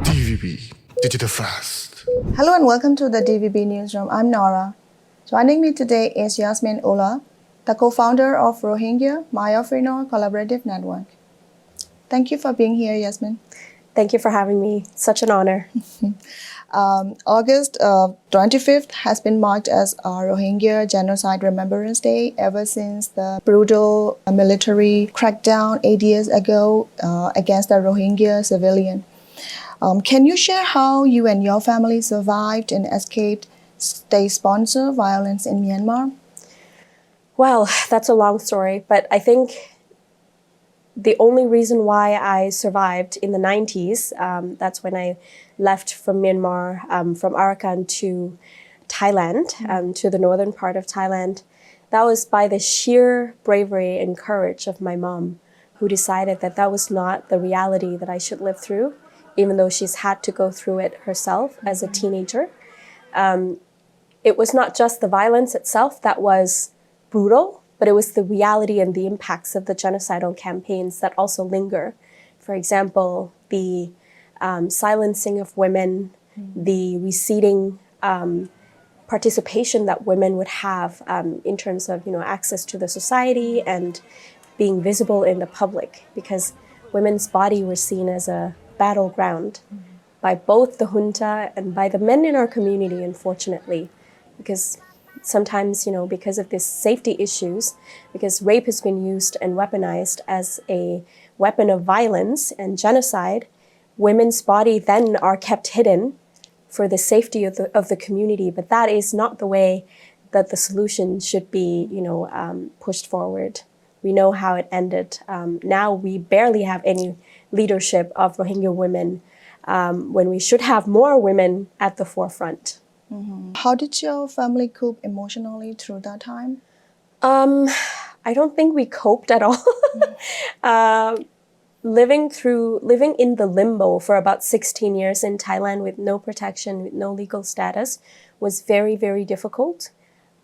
DVB Digital Fast. Hello and welcome to the DVB Newsroom. I'm Nora. Joining me today is Yasmin Ullah, the co-founder of Rohingya Maiyafuinor Collaborative Network. Thank you for being here, Yasmin. Thank you for having me. Such an honor. August 25th has been marked as Rohingya Genocide Remembrance Day ever since the brutal military crackdown 8 years ago against the Rohingya civilian. Can you share how you and your family survived and escaped state-sponsored violence in Myanmar? Well, that's a long story, but I think the only reason why I survived in the 90s, that's when I left from Myanmar, from Arakan to Thailand, to the northern part of Thailand. That was by the sheer bravery and courage of my mom, who decided that that was not the reality that I should live through, even though she's had to go through it herself as a teenager. It was not just the violence itself that was brutal, but it was the reality and the impacts of the genocidal campaigns that also linger. For example, the silencing of women, the receding participation that women would have in terms of access to the society and being visible in the public, because women's body were seen as a battleground by both the junta and by the men in our community, unfortunately, because sometimes, because of these safety issues, because rape has been used and weaponized as a weapon of violence and genocide, women's body then are kept hidden for the safety of the community. But that is not the way that the solution should be, pushed forward. We know how it ended. Now we barely have any leadership of Rohingya women when we should have more women at the forefront. Mm-hmm. How did your family cope emotionally through that time? I don't think we coped at all. Living in the limbo for about 16 years in Thailand with no protection, with no legal status, was very, very difficult.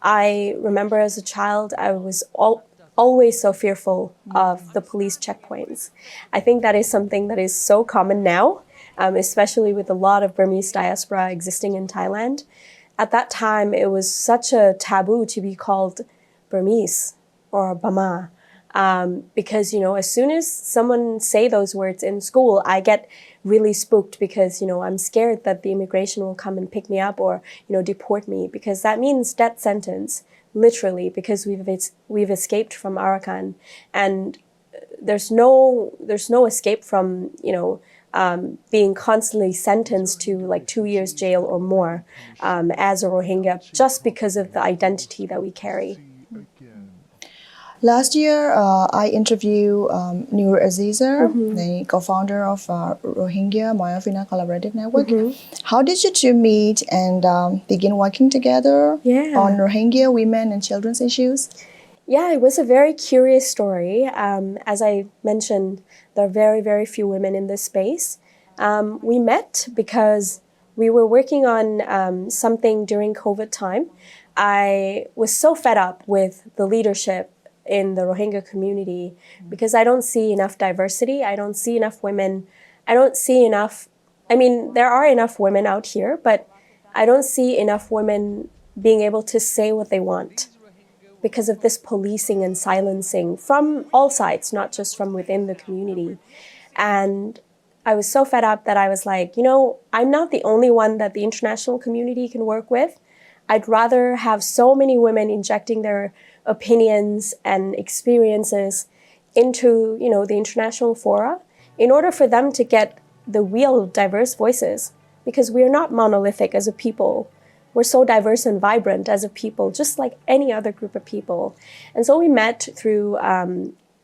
I remember as a child, I was always so fearful of the police checkpoints. I think that is something that is so common now, especially with a lot of Burmese diaspora existing in Thailand. At that time, it was such a taboo to be called Burmese or Bama, because, as soon as someone say those words in school, I get really spooked because, I'm scared that the immigration will come and pick me up or, deport me, because that means death sentence, literally, because we've escaped from Arakan, and there's no escape from, being constantly sentenced to like 2 years jail or more as a Rohingya, just because of the identity that we carry. Last year, I interviewed Nur Aziza, the co-founder of Rohingya Maiyafuinor Collaborative Network. How did you two meet and begin working together on Rohingya women and children's issues? Yeah, it was a very curious story. As I mentioned, there are very, very few women in this space. We met because we were working on something during COVID time. I was so fed up with the leadership in the Rohingya community because I don't see enough diversity. I don't see enough women. I don't see enough. I mean, there are enough women out here, but I don't see enough women being able to say what they want because of this policing and silencing from all sides, not just from within the community. And I was so fed up that I was like, I'm not the only one that the international community can work with. I'd rather have so many women injecting their opinions and experiences into, the international fora in order for them to get the real diverse voices, because we are not monolithic as a people. We're so diverse and vibrant as a people, just like any other group of people. And so we met through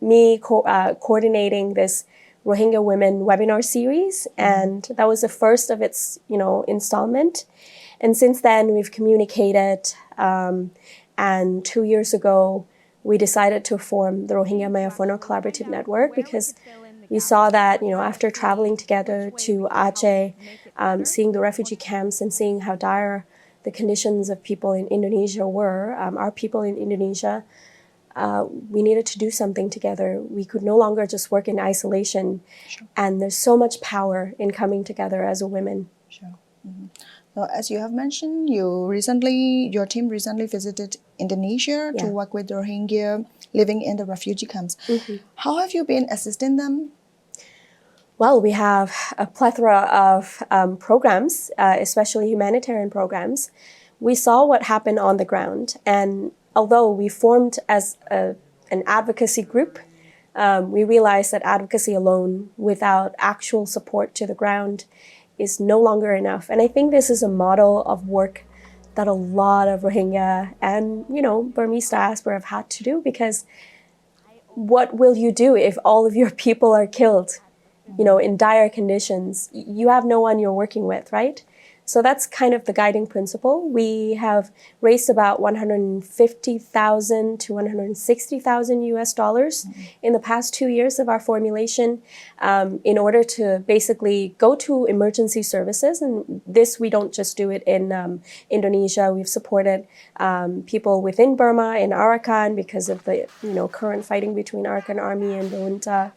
me coordinating this Rohingya Women webinar series, and that was the first of its, installment. And since then, we've communicated, and 2 years ago, we decided to form the Rohingya Maiyafuinor Collaborative Network because we saw that, after traveling together to Aceh, seeing the refugee camps and seeing how dire the conditions of people in Indonesia were, our people in Indonesia, we needed to do something together. We could no longer just work in isolation. Sure. And there's so much power in coming together as a women. Sure. Mm-hmm. So as you have mentioned, your team recently visited Indonesia to work with Rohingya living in the refugee camps. Mm-hmm. How have you been assisting them? Well, we have a plethora of programs, especially humanitarian programs. We saw what happened on the ground, and although we formed as an advocacy group, we realized that advocacy alone, without actual support to the ground, is no longer enough. And I think this is a model of work that a lot of Rohingya and, Burmese diaspora have had to do, because what will you do if all of your people are killed, in dire conditions? You have no one you're working with, right? So that's kind of the guiding principle. We have raised about $150,000 to $160,000 US in the past 2 years of our formulation, in order to basically go to emergency services. And this, we don't just do it in Indonesia. We've supported people within Burma, in Arakan, because of the current fighting between Arakan Army and the junta,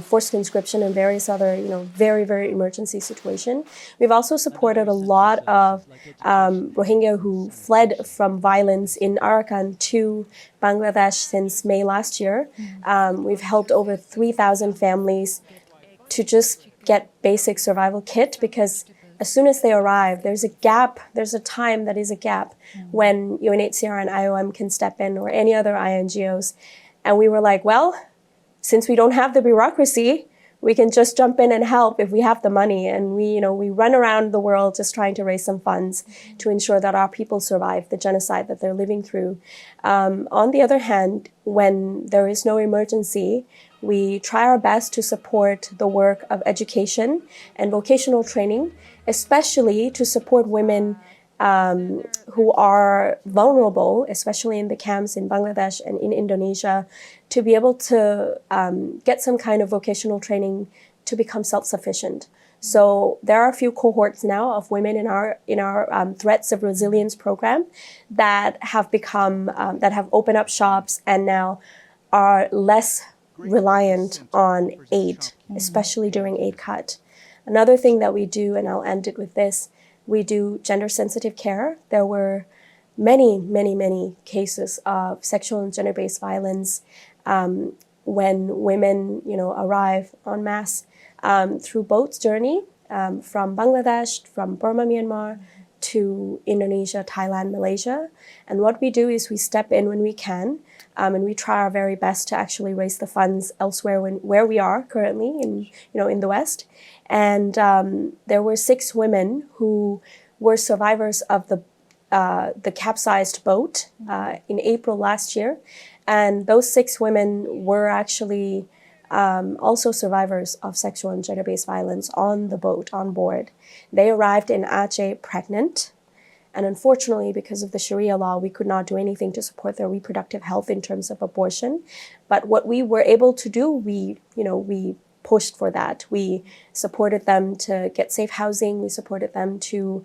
forced conscription, and various other very, very emergency situation. We've also supported a lot of Rohingya who fled from violence in Arakan to Bangladesh since May last year. We've helped over 3,000 families to just get basic survival kit, because as soon as they arrive, there's a gap, there's a time that is a gap when UNHCR and IOM can step in, or any other INGOs. And we were like, well, since we don't have the bureaucracy, we can just jump in and help if we have the money. And we run around the world just trying to raise some funds to ensure that our people survive the genocide that they're living through. On the other hand, when there is no emergency, we try our best to support the work of education and vocational training, especially to support women who are vulnerable, especially in the camps in Bangladesh and in Indonesia, to be able to get some kind of vocational training to become self-sufficient. So there are a few cohorts now of women in our Threats of Resilience program that have opened up shops and now are less reliant on aid, especially during aid cut. Another thing that we do, and I'll end it with this, we do gender-sensitive care. There were many, many, many cases of sexual and gender-based violence when women, arrive en masse through boat journey from Bangladesh, from Burma, Myanmar, to Indonesia, Thailand, Malaysia. And what we do is we step in when we can, and we try our very best to actually raise the funds elsewhere where we are currently in the West. And there were 6 women who were survivors of the capsized boat in April last year. And those 6 women were actually also survivors of sexual and gender-based violence on the boat, on board. They arrived in Aceh pregnant. And unfortunately, because of the Sharia law, we could not do anything to support their reproductive health in terms of abortion. But what we were able to do, we pushed for that. We supported them to get safe housing. We supported them to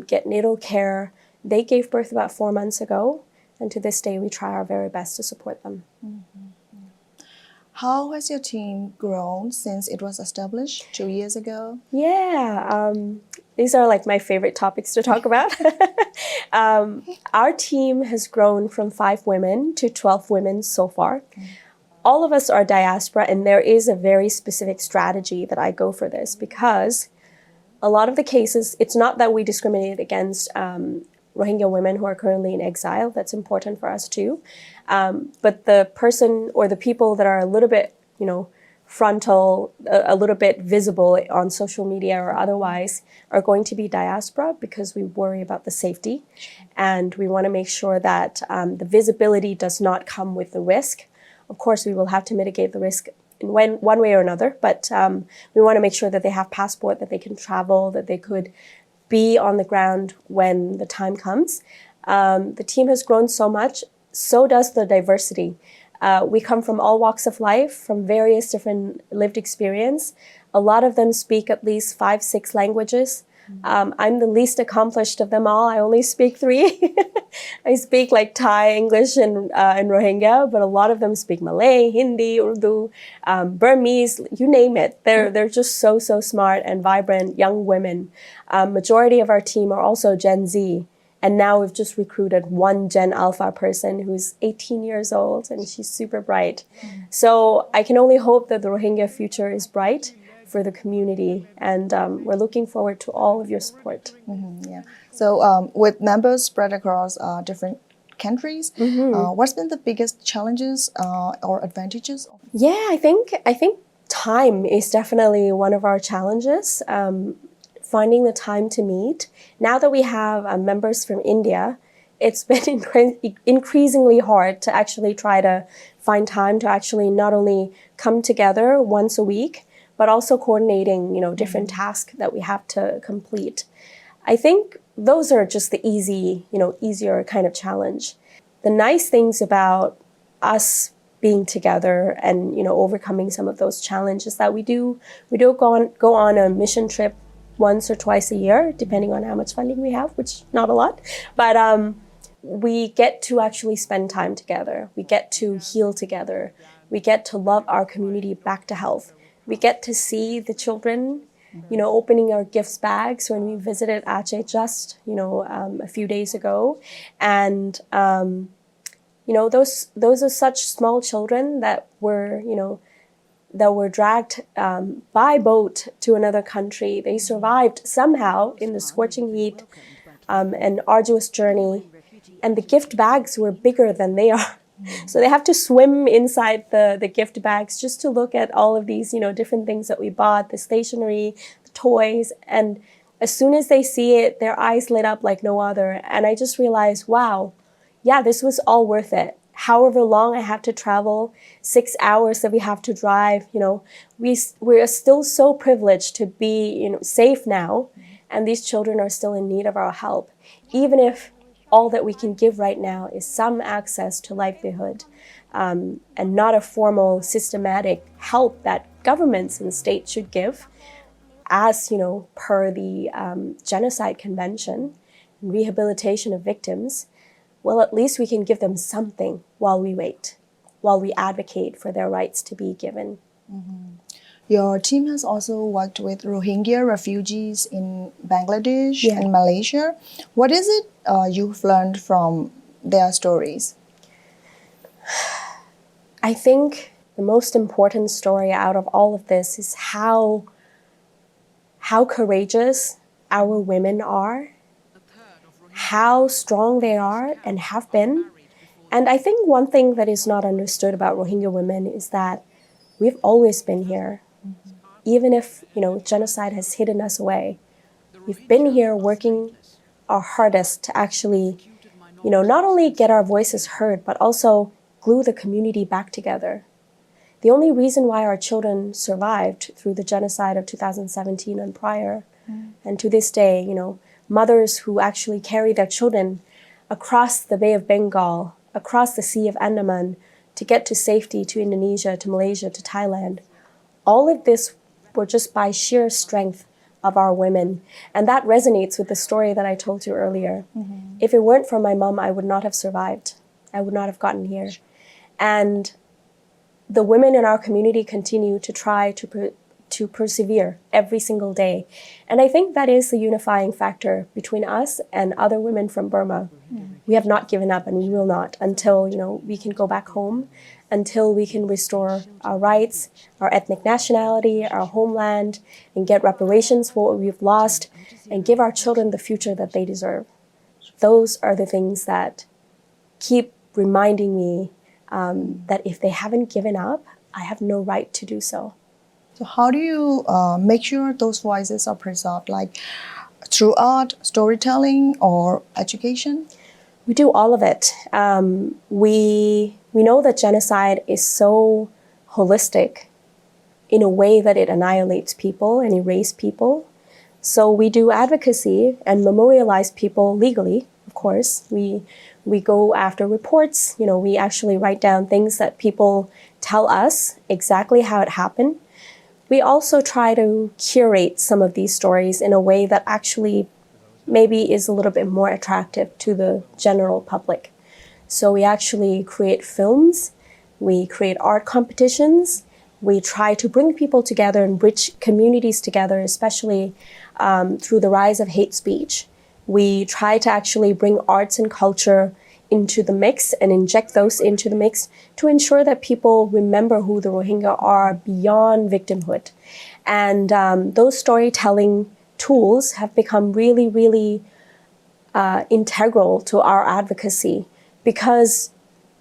get natal care. They gave birth about 4 months ago. And to this day, we try our very best to support them. Mm-hmm. How has your team grown since it was established 2 years ago? Yeah, these are like my favorite topics to talk about. Our team has grown from 5 women to 12 women so far. All of us are diaspora, and there is a very specific strategy that I go for this, because a lot of the cases, it's not that we discriminate against Rohingya women who are currently in exile. That's important for us too. But the person or the people that are a little bit, frontal, a little bit visible on social media or otherwise are going to be diaspora, because we worry about the safety. And we want to make sure that the visibility does not come with the risk. Of course, we will have to mitigate the risk in one way or another, but we want to make sure that they have passport, that they can travel, that they could be on the ground when the time comes. The team has grown so much, so does the diversity. We come from all walks of life, from various different lived experience. A lot of them speak at least 5, 6 languages. I'm the least accomplished of them all. I only speak 3. I speak like Thai, English, and Rohingya, but a lot of them speak Malay, Hindi, Urdu, Burmese, you name it. They're just so smart and vibrant young women. Majority of our team are also Gen Z. And now we've just recruited one Gen Alpha person who's 18 years old, and she's super bright. So I can only hope that the Rohingya future is bright for the community, and we're looking forward to all of your support. Yeah. So with members spread across different countries, what's been the biggest challenges or advantages? Yeah, I think time is definitely one of our challenges. Finding the time to meet. Now that we have members from India, it's been increasingly hard to actually try to find time to actually not only come together once a week, but also coordinating, different tasks that we have to complete. I think those are just the easier kind of challenge. The nice things about us being together and, overcoming some of those challenges that we do go on a mission trip once or twice a year, depending on how much funding we have, which not a lot. But we get to actually spend time together. We get to heal together. We get to love our community back to health. We get to see the children, opening our gifts bags when we visited Aceh just, a few days ago. And, those are such small children that were dragged by boat to another country. They survived somehow in the scorching heat, an arduous journey, and the gift bags were bigger than they are. So they have to swim inside the gift bags just to look at all of these, different things that we bought, the stationery, the toys. And as soon as they see it, their eyes lit up like no other. And I just realized, wow, yeah, this was all worth it. However long I have to travel, 6 hours that we have to drive, we are still so privileged to be, safe now. And these children are still in need of our help. Even if all that we can give right now is some access to livelihood, and not a formal, systematic help that governments and states should give, as per the Genocide Convention and rehabilitation of victims. Well, at least we can give them something while we wait, while we advocate for their rights to be given. Your team has also worked with Rohingya refugees in Bangladesh and Malaysia. What is it you've learned from their stories? I think the most important story out of all of this is how courageous our women are, how strong they are and have been. And I think one thing that is not understood about Rohingya women is that we've always been here. Even if, genocide has hidden us away, we've been here working our hardest to actually, not only get our voices heard, but also glue the community back together. The only reason why our children survived through the genocide of 2017 and prior, and to this day, mothers who actually carry their children across the Bay of Bengal, across the Sea of Andaman, to get to safety to Indonesia, to Malaysia, to Thailand. All of this were just by sheer strength of our women. And that resonates with the story that I told you earlier. If it weren't for my mom, I would not have survived. I would not have gotten here. And the women in our community continue to try to persevere every single day. And I think that is the unifying factor between us and other women from Burma. We have not given up, and we will not until, we can go back home, until we can restore our rights, our ethnic nationality, our homeland, and get reparations for what we've lost, and give our children the future that they deserve. Those are the things that keep reminding me that if they haven't given up, I have no right to do so. So how do you make sure those voices are preserved, like through art, storytelling, or education? We do all of it. We know that genocide is so holistic in a way that it annihilates people and erases people. So we do advocacy and memorialize people legally, of course. We go after reports. We actually write down things that people tell us exactly how it happened. We also try to curate some of these stories in a way that actually maybe is a little bit more attractive to the general public. So we actually create films, we create art competitions, we try to bring people together and bridge communities together, especially through the rise of hate speech. We try to actually bring arts and culture into the mix and inject those into the mix to ensure that people remember who the Rohingya are beyond victimhood. And those storytelling tools have become really, really integral to our advocacy, because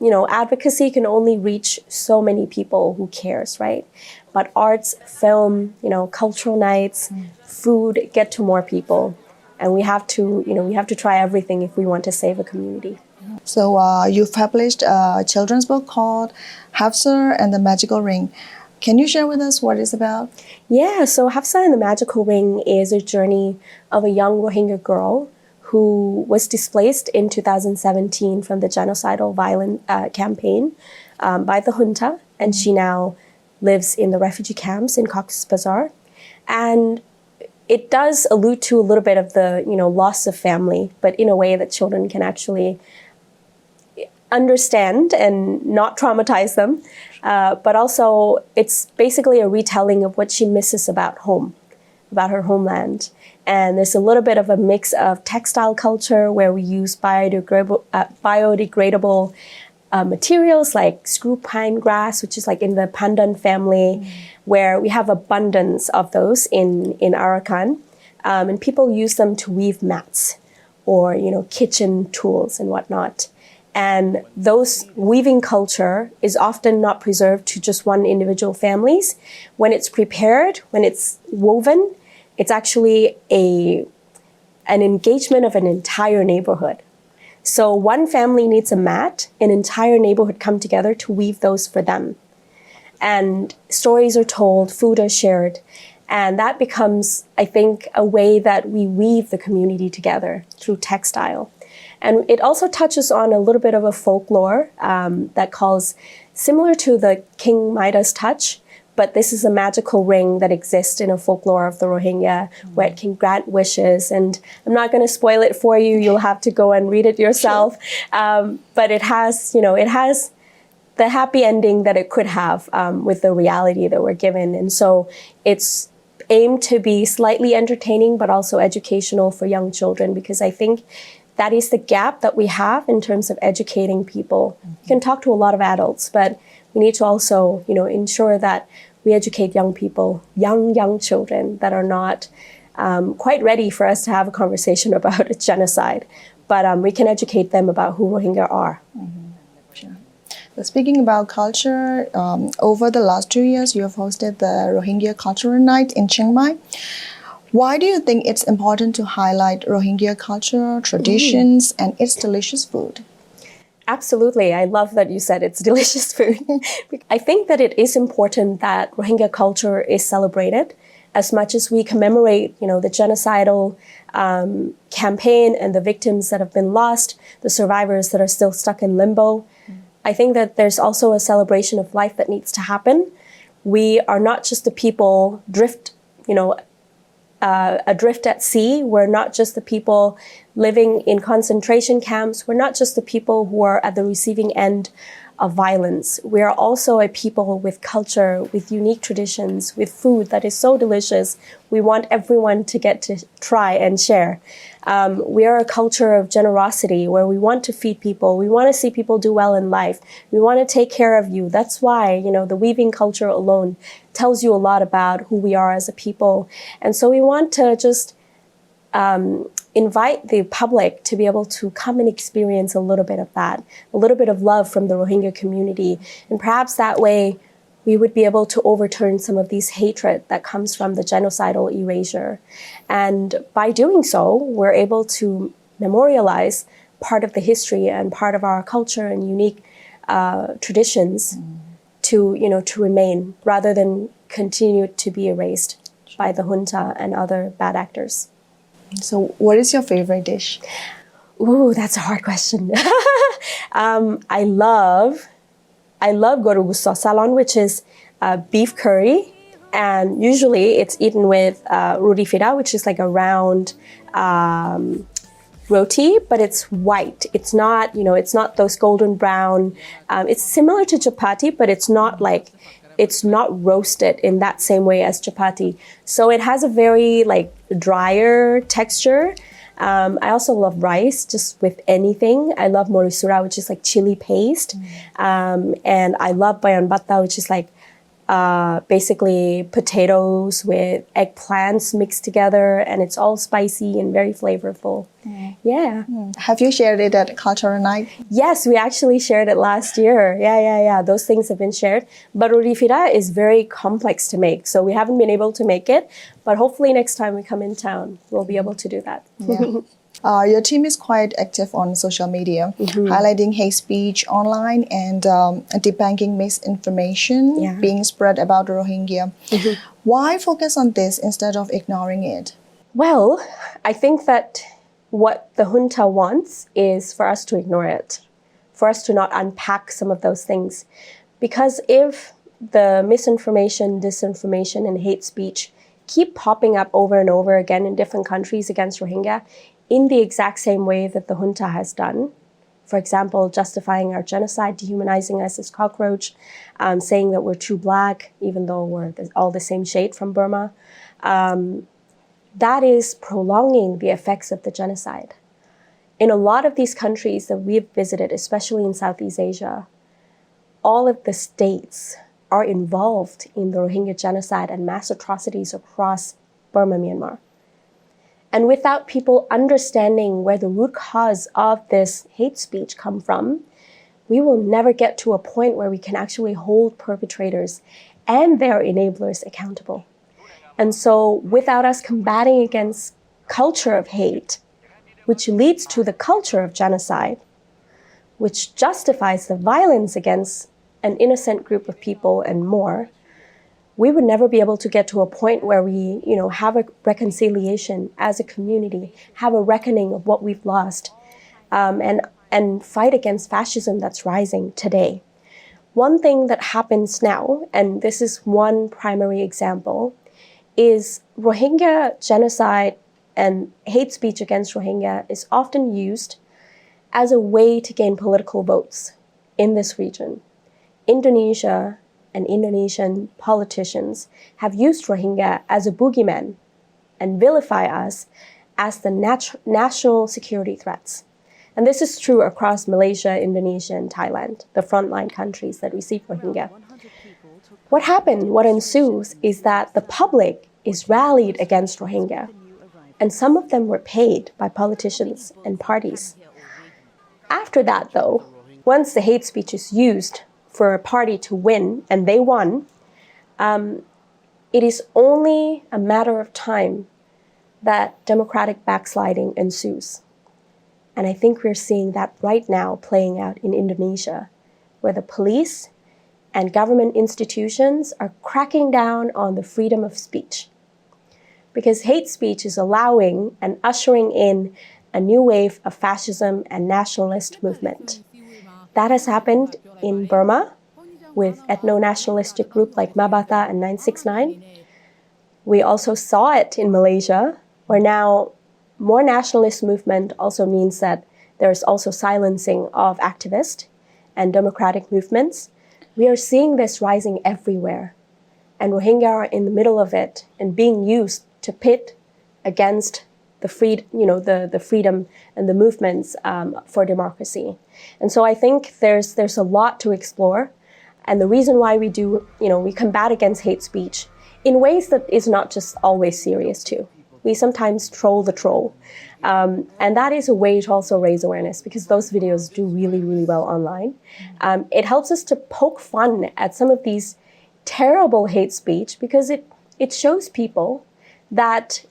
advocacy can only reach so many people who cares, right? But arts, film, cultural nights, food get to more people. And we have to try everything if we want to save a community. So you've published a children's book called Hafsa and the Magical Ring. Can you share with us what it's about? Yeah, so Hafsa and the Magical Ring is a journey of a young Rohingya girl who was displaced in 2017 from the genocidal violent campaign by the junta, and she now lives in the refugee camps in Cox's Bazar. And it does allude to a little bit of the loss of family, but in a way that children can actually understand and not traumatize them. But also, it's basically a retelling of what she misses about home, about her homeland. And there's a little bit of a mix of textile culture where we use biodegradable materials like screw pine grass, which is like in the pandan family, where we have abundance of those in Arakan. And people use them to weave mats or, kitchen tools and whatnot. And those weaving culture is often not preserved to just one individual families. When it's prepared, when it's woven, it's actually an engagement of an entire neighborhood. So one family needs a mat, an entire neighborhood come together to weave those for them. And stories are told, food is shared. And that becomes, I think, a way that we weave the community together through textile. And it also touches on a little bit of a folklore that calls, similar to the King Midas touch, but this is a magical ring that exists in a folklore of the Rohingya where it can grant wishes. And I'm not going to spoil it for you. You'll have to go and read it yourself. But it has, it has the happy ending that it could have with the reality that we're given. And so it's aimed to be slightly entertaining, but also educational for young children, because I think that is the gap that we have in terms of educating people. You can talk to a lot of adults, but we need to also, ensure that we educate young people, young children that are not quite ready for us to have a conversation about a genocide. But we can educate them about who Rohingya are. Sure. So speaking about culture, over the last 2 years, you have hosted the Rohingya Cultural Night in Chiang Mai. Why do you think it's important to highlight Rohingya culture, traditions, and its delicious food? Absolutely. I love that you said it's delicious food. I think that it is important that Rohingya culture is celebrated as much as we commemorate, the genocidal campaign and the victims that have been lost, the survivors that are still stuck in limbo. I think that there's also a celebration of life that needs to happen. We are not just the people adrift at sea. We're not just the people living in concentration camps. We're not just the people who are at the receiving end of violence. We are also a people with culture, with unique traditions, with food that is so delicious. We want everyone to get to try and share. We are a culture of generosity where we want to feed people. We want to see people do well in life. We want to take care of you. That's why, the weaving culture alone tells you a lot about who we are as a people. And so we want to just invite the public to be able to come and experience a little bit of that, a little bit of love from the Rohingya community. And perhaps that way we would be able to overturn some of these hatred that comes from the genocidal erasure. And by doing so, we're able to memorialize part of the history and part of our culture and unique traditions to remain, rather than continue to be erased by the junta and other bad actors. So what is your favorite dish? Ooh, that's a hard question. I love goru salon, which is beef curry And usually it's eaten with roti fida, which is like a round roti, but it's white. It's not, it's not those golden brown. It's similar to chapati, but it's not roasted in that same way as chapati. So it has a very like drier texture. I also love rice just with anything. I love morisura, which is like chili paste. And I love bayan batta, which is like basically potatoes with eggplants mixed together, and it's all spicy and very flavorful. Yeah. Have you shared it at Cultural Night? Yes, we actually shared it last year. Yeah. Those things have been shared. But roti fida is very complex to make, so we haven't been able to make it. But hopefully next time we come in town, we'll be able to do that. Yeah. Your team is quite active on social media, highlighting hate speech online and debunking misinformation being spread about the Rohingya. Why focus on this instead of ignoring it? Well, I think that what the junta wants is for us to ignore it, for us to not unpack some of those things. Because if the misinformation, disinformation, and hate speech keep popping up over and over again in different countries against Rohingya, in the exact same way that the junta has done. For example, justifying our genocide, dehumanizing us as cockroach, saying that we're too black, even though we're all the same shade from Burma. That is prolonging the effects of the genocide. In a lot of these countries that we've visited, especially in Southeast Asia, all of the states are involved in the Rohingya genocide and mass atrocities across Burma, Myanmar. And without people understanding where the root cause of this hate speech come from, we will never get to a point where we can actually hold perpetrators and their enablers accountable. And so without us combating against culture of hate, which leads to the culture of genocide, which justifies the violence against an innocent group of people and more, we would never be able to get to a point where we, have a reconciliation as a community, have a reckoning of what we've lost, and fight against fascism that's rising today. One thing that happens now, and this is one primary example, is Rohingya genocide and hate speech against Rohingya is often used as a way to gain political votes in this region. Indonesia and Indonesian politicians have used Rohingya as a boogeyman and vilify us as the national security threats. And this is true across Malaysia, Indonesia, and Thailand, the frontline countries that receive Rohingya. What happened, what ensues, is that the public is rallied against Rohingya, and some of them were paid by politicians and parties. After that, though, once the hate speech is used for a party to win, and they won, it is only a matter of time that democratic backsliding ensues. And I think we're seeing that right now playing out in Indonesia, where the police and government institutions are cracking down on the freedom of speech. Because hate speech is allowing and ushering in a new wave of fascism and nationalist movement. That has happened in Burma with ethno-nationalistic groups like Mabata and 969. We also saw it in Malaysia, where now more nationalist movement also means that there's also silencing of activists and democratic movements. We are seeing this rising everywhere. And Rohingya are in the middle of it and being used to pit against the freedom and the movements for democracy. And so I think there's a lot to explore. And the reason why we combat against hate speech in ways that is not just always serious too. We sometimes troll the troll. And that is a way to also raise awareness, because those videos do really, really well online. It helps us to poke fun at some of these terrible hate speech, because it shows people that,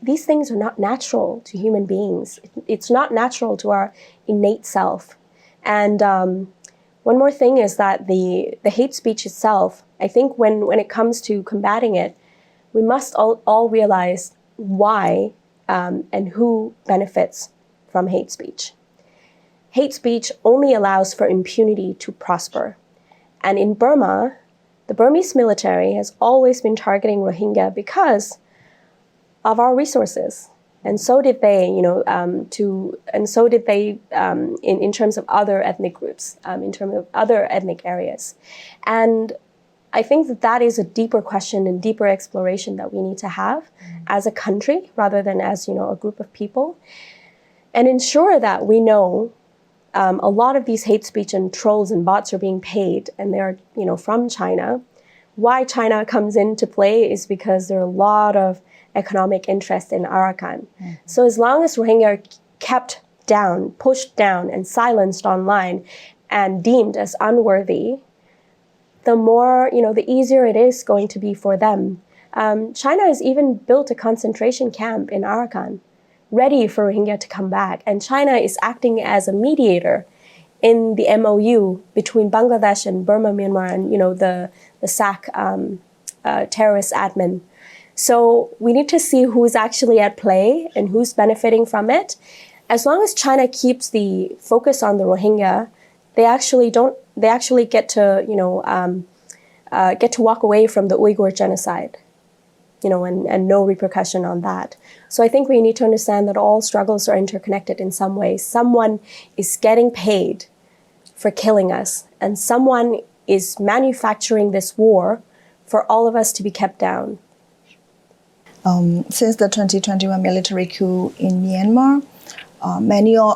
these things are not natural to human beings. It's not natural to our innate self. And one more thing is that the hate speech itself, I think when it comes to combating it, we must all realize why and who benefits from hate speech. Hate speech only allows for impunity to prosper. And in Burma, the Burmese military has always been targeting Rohingya because of our resources. And so did they, in terms of other ethnic groups, in terms of other ethnic areas. And I think that is a deeper question and deeper exploration that we need to have as a country rather than as, a group of people. And ensure that we know a lot of these hate speech and trolls and bots are being paid and they're, from China. Why China comes into play is because there are a lot of economic interest in Arakan. So as long as Rohingya are kept down, pushed down, and silenced online and deemed as unworthy, the more, the easier it is going to be for them. China has even built a concentration camp in Arakan, ready for Rohingya to come back. And China is acting as a mediator in the MOU between Bangladesh and Burma, Myanmar, and, the SAC terrorist admin. So we need to see who's actually at play and who's benefiting from it. As long as China keeps the focus on the Rohingya, they actually get to, get to walk away from the Uyghur genocide, and no repercussion on that. So I think we need to understand that all struggles are interconnected in some way. Someone is getting paid for killing us, and someone is manufacturing this war for all of us to be kept down. Since the 2021 military coup in Myanmar,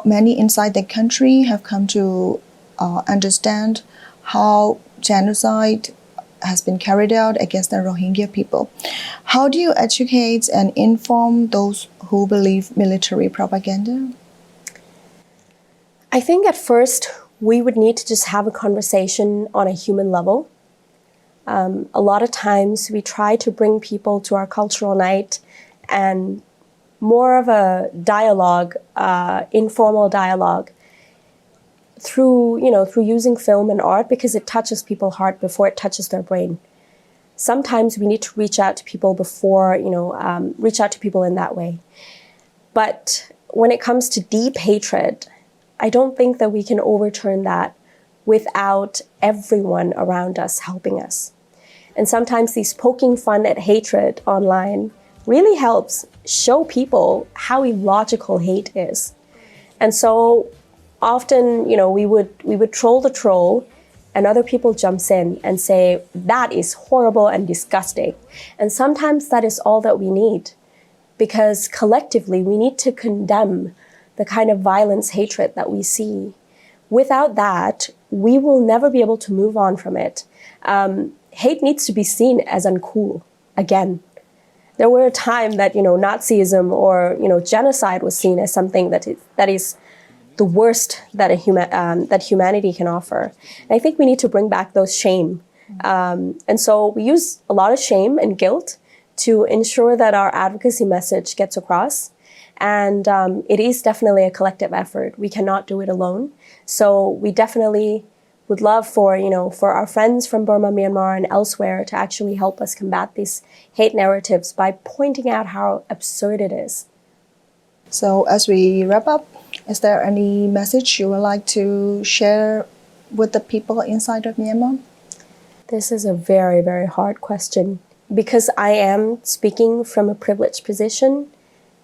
many inside the country have come to understand how genocide has been carried out against the Rohingya people. How do you educate and inform those who believe military propaganda? I think at first we would need to just have a conversation on a human level. A lot of times we try to bring people to our cultural night and more of a dialogue, informal dialogue through using film and art because it touches people's heart before it touches their brain. Sometimes we need to reach out to people reach out to people in that way. But when it comes to deep hatred, I don't think that we can overturn that without everyone around us helping us. And sometimes these poking fun at hatred online really helps show people how illogical hate is. And so often, we would troll the troll and other people jumps in and say, that is horrible and disgusting. And sometimes that is all that we need because collectively we need to condemn the kind of violence, hatred that we see. Without that, we will never be able to move on from it. Hate needs to be seen as uncool again. There were a time that, Nazism or, genocide was seen as something that is the worst that that humanity can offer. And I think we need to bring back those shame. And so we use a lot of shame and guilt to ensure that our advocacy message gets across. And it is definitely a collective effort. We cannot do it alone. So we definitely would love for our friends from Burma, Myanmar, and elsewhere to actually help us combat these hate narratives by pointing out how absurd it is. So as we wrap up, is there any message you would like to share with the people inside of Myanmar? This is a very, very hard question because I am speaking from a privileged position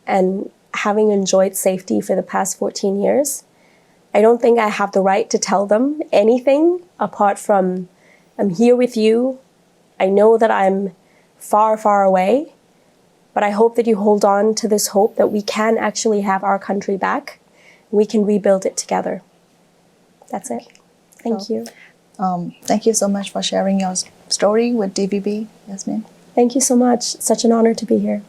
and having enjoyed safety for the past 14 years. I don't think I have the right to tell them anything apart from I'm here with you. I know that I'm far, far away, but I hope that you hold on to this hope that we can actually have our country back. We can rebuild it together. That's it. Thank you. Thank you so much for sharing your story with DVB, Yasmin. Thank you so much. Such an honor to be here.